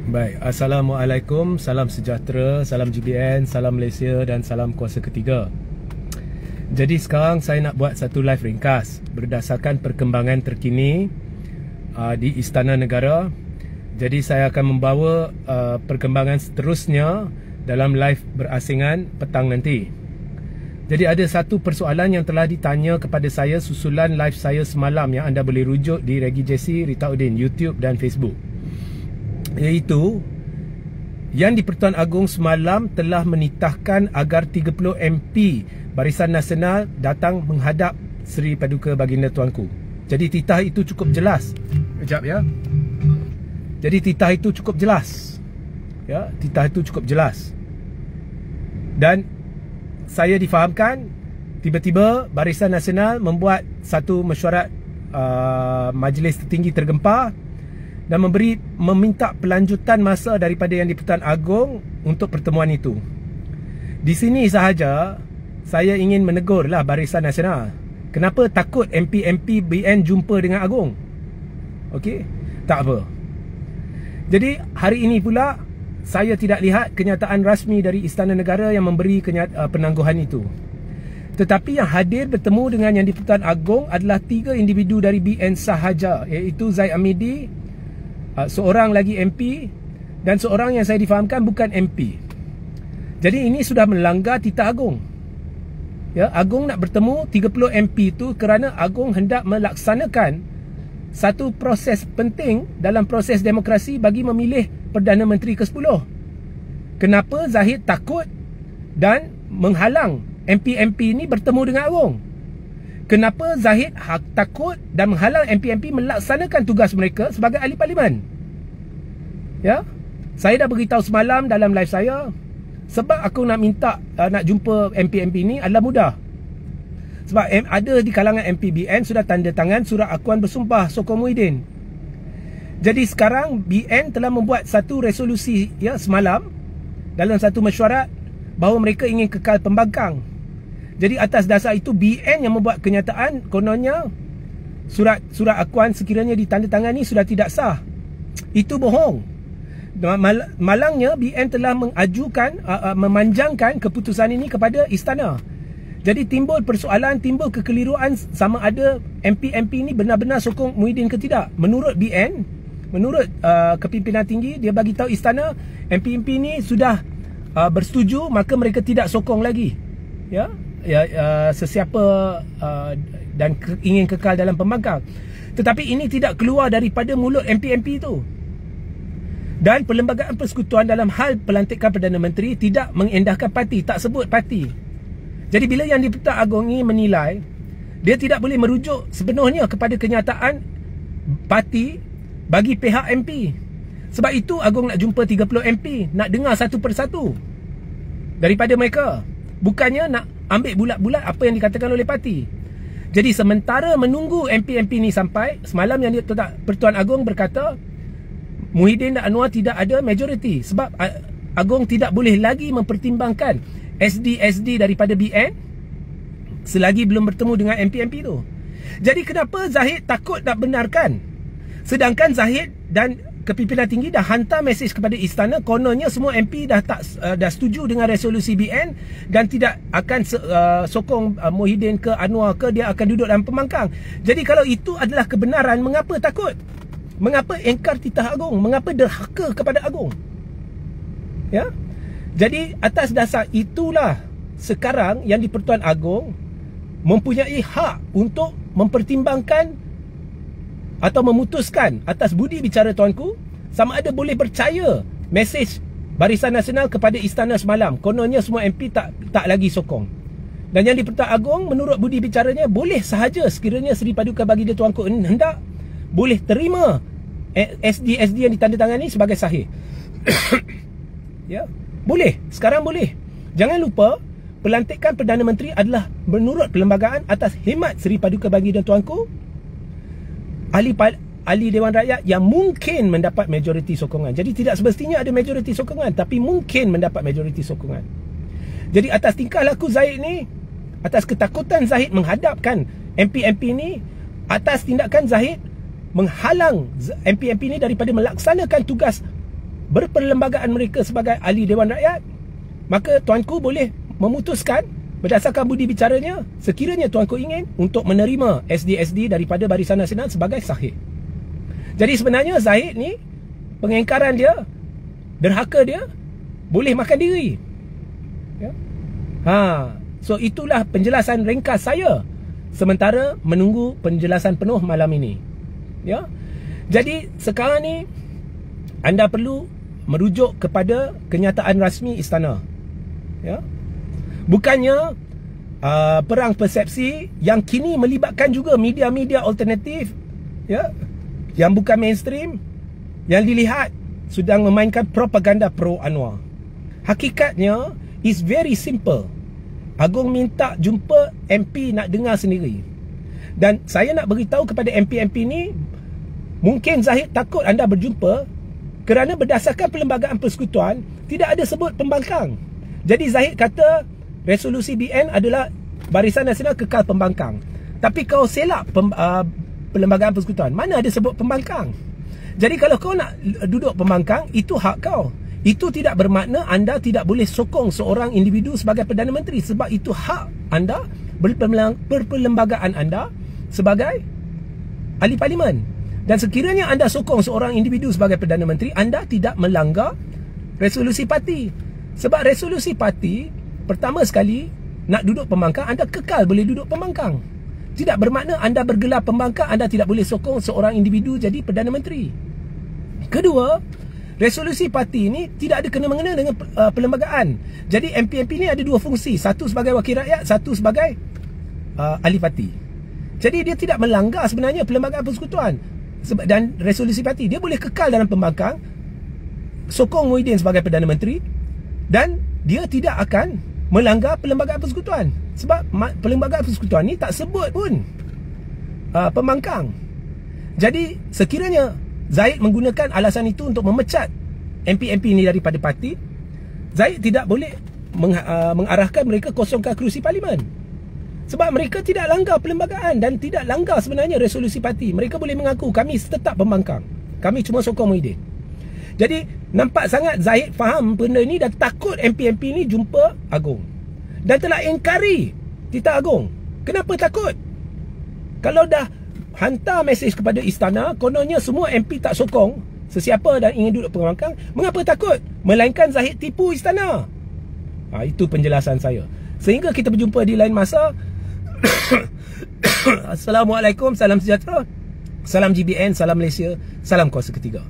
Baik, Assalamualaikum, salam sejahtera, salam GBN, salam Malaysia dan salam kuasa ketiga. Jadi sekarang saya nak buat satu live ringkas berdasarkan perkembangan terkini di Istana Negara. Jadi saya akan membawa perkembangan seterusnya dalam live berasingan petang nanti. Jadi ada satu persoalan yang telah ditanya kepada saya susulan live saya semalam yang anda boleh rujuk di Regi Jesse, Rita Udin, YouTube dan Facebook. Iaitu yang di-Pertuan Agong semalam telah menitahkan agar 30 MP Barisan Nasional datang menghadap Seri Paduka Baginda Tuanku. Jadi titah itu cukup jelas. Sekejap ya. Jadi titah itu cukup jelas. Ya, titah itu cukup jelas. Dan saya difahamkan tiba-tiba Barisan Nasional membuat satu mesyuarat Majlis Tertinggi Tergempar dan meminta pelanjutan masa daripada yang di-Pertuan Agong untuk pertemuan itu. Di sini sahaja saya ingin menegurlah Barisan Nasional. Kenapa takut MP-MP BN jumpa dengan Agong? Okey, tak apa. Jadi hari ini pula saya tidak lihat kenyataan rasmi dari Istana Negara yang memberi penangguhan itu. Tetapi yang hadir bertemu dengan yang di-Pertuan Agong adalah 3 individu dari BN sahaja, iaitu Zaid Amidi, seorang lagi MP dan seorang yang saya difahamkan bukan MP. Jadi ini sudah melanggar titah Agong. Ya, Agong nak bertemu 30 MP itu kerana Agong hendak melaksanakan satu proses penting dalam proses demokrasi bagi memilih Perdana Menteri ke-10. Kenapa Zahid takut dan menghalang MP-MP ini bertemu dengan Agong? Kenapa Zahid takut dan menghalang MP-MP melaksanakan tugas mereka sebagai ahli parlimen? Ya, saya dah beritahu semalam dalam live saya, sebab aku nak minta nak jumpa MP-MP ni adalah mudah. Sebab ada di kalangan MP-BN sudah tanda tangan surat akuan bersumpah sokong Muhyiddin. Jadi sekarang BN telah membuat satu resolusi ya semalam dalam satu mesyuarat bahawa mereka ingin kekal pembangkang. Jadi atas dasar itu BN yang membuat kenyataan kononnya surat akuan sekiranya ditandatangani sudah tidak sah. Itu bohong. Malangnya BN telah mengajukan memanjangkan keputusan ini kepada istana. Jadi timbul persoalan, timbul kekeliruan sama ada MP-MP ini benar-benar sokong Muhyiddin ke tidak. Menurut BN, menurut kepimpinan tinggi, dia bagi tahu istana MP-MP ini sudah bersetuju, maka mereka tidak sokong lagi. Ya, sesiapa dan ingin kekal dalam pembangkang. Tetapi ini tidak keluar daripada mulut MP-MP itu. Dan Perlembagaan Persekutuan dalam hal pelantikan Perdana Menteri tidak mengendahkan parti, tak sebut parti. Jadi bila yang di-Pertuan Agong ini menilai, dia tidak boleh merujuk sepenuhnya kepada kenyataan parti bagi pihak MP. Sebab itu Agong nak jumpa 30 MP, nak dengar satu persatu daripada mereka. Bukannya nak ambil bulat-bulat apa yang dikatakan oleh parti. Jadi sementara menunggu MP-MP ni sampai, semalam yang Pertuan Agong berkata Muhyiddin dan Anwar tidak ada majoriti. Sebab Agong tidak boleh lagi mempertimbangkan SD daripada BN selagi belum bertemu dengan MP-MP tu. Jadi kenapa Zahid takut nak benarkan? Sedangkan Zahid dan kepimpinan tinggi dah hantar mesej kepada istana kononnya semua MP dah setuju dengan resolusi BN dan tidak akan sokong Muhyiddin ke Anwar ke, dia akan duduk dalam pembangkang. Jadi kalau itu adalah kebenaran, mengapa takut? Mengapa engkar titah Agong? Mengapa derhaka kepada Agong? Ya? Jadi atas dasar itulah sekarang yang di-Pertuan Agong mempunyai hak untuk mempertimbangkan atau memutuskan atas budi bicara tuanku sama ada boleh percaya mesej Barisan Nasional kepada istana semalam. Kononnya semua MP tak lagi sokong. Dan yang di-Pertuan Agong menurut budi bicaranya boleh sahaja sekiranya Seri Paduka Baginda Tuanku hendak boleh terima SD yang ditandatangani sebagai sahih. Ya, boleh, sekarang boleh. Jangan lupa pelantikan Perdana Menteri adalah menurut perlembagaan atas khidmat Seri Paduka Baginda Tuanku, ahli Dewan Rakyat yang mungkin mendapat majoriti sokongan. Jadi tidak semestinya ada majoriti sokongan, tapi mungkin mendapat majoriti sokongan. Jadi atas tingkah laku Zahid ni, atas ketakutan Zahid menghadapkan MP-MP ni, atas tindakan Zahid menghalang MP-MP ni daripada melaksanakan tugas berperlembagaan mereka sebagai ahli Dewan Rakyat, maka tuanku boleh memutuskan berdasarkan budi bicaranya sekiranya tuanku ingin untuk menerima SD-SD daripada Barisan Nasional sebagai sahih. Jadi sebenarnya Zahid ni, pengingkaran dia, derhaka dia, boleh makan diri. Ya? So itulah penjelasan ringkas saya sementara menunggu penjelasan penuh malam ini. Ya. Jadi sekarang ni anda perlu merujuk kepada kenyataan rasmi istana. Ya. Bukannya perang persepsi yang kini melibatkan juga media-media alternatif, ya, yang bukan mainstream, yang dilihat sedang memainkan propaganda pro Anwar. Hakikatnya is very simple. Agong minta jumpa MP nak dengar sendiri. Dan saya nak beritahu kepada MP-MP ni, mungkin Zahid takut anda berjumpa kerana berdasarkan Perlembagaan Persekutuan tidak ada sebut pembangkang. Jadi Zahid kata resolusi BN adalah Barisan Nasional kekal pembangkang. Tapi kau selak Perlembagaan Persekutuan, mana ada sebut pembangkang. Jadi kalau kau nak duduk pembangkang, itu hak kau. Itu tidak bermakna anda tidak boleh sokong seorang individu sebagai Perdana Menteri, sebab itu hak anda, berperlembagaan anda sebagai ahli parlimen. Dan sekiranya anda sokong seorang individu sebagai Perdana Menteri, anda tidak melanggar resolusi parti. Sebab resolusi parti, pertama sekali, nak duduk pembangkang, anda kekal boleh duduk pembangkang. Tidak bermakna anda bergelar pembangkang, anda tidak boleh sokong seorang individu jadi Perdana Menteri. Kedua, resolusi parti ini tidak ada kena-mengena dengan perlembagaan. Jadi MP-MP ni ada dua fungsi, satu sebagai wakil rakyat, satu sebagai ahli parti. Jadi dia tidak melanggar sebenarnya Perlembagaan Persekutuan dan resolusi parti. Dia boleh kekal dalam pembangkang, sokong Muhyiddin sebagai Perdana Menteri, dan dia tidak akan melanggar Perlembagaan Persekutuan. Sebab Perlembagaan Persekutuan ni tak sebut pun pembangkang. Jadi sekiranya Zahid menggunakan alasan itu untuk memecat MP-MP ni daripada parti, Zahid tidak boleh mengarahkan mereka kosongkan kerusi parlimen. Sebab mereka tidak langgar perlembagaan dan tidak langgar sebenarnya resolusi parti. Mereka boleh mengaku kami tetap pembangkang, kami cuma sokong Muhyiddin. Jadi nampak sangat Zahid faham benda ni dan takut MP-MP ni jumpa Agong. Dan telah ingkari Titah Agong. Kenapa takut? Kalau dah hantar mesej kepada istana, kononnya semua MP tak sokong sesiapa dan ingin duduk pembangkang, mengapa takut? Melainkan Zahid tipu istana. Itu penjelasan saya. Sehingga kita berjumpa di lain masa. Assalamualaikum, salam sejahtera, salam GBN, salam Malaysia, salam kuasa ketiga.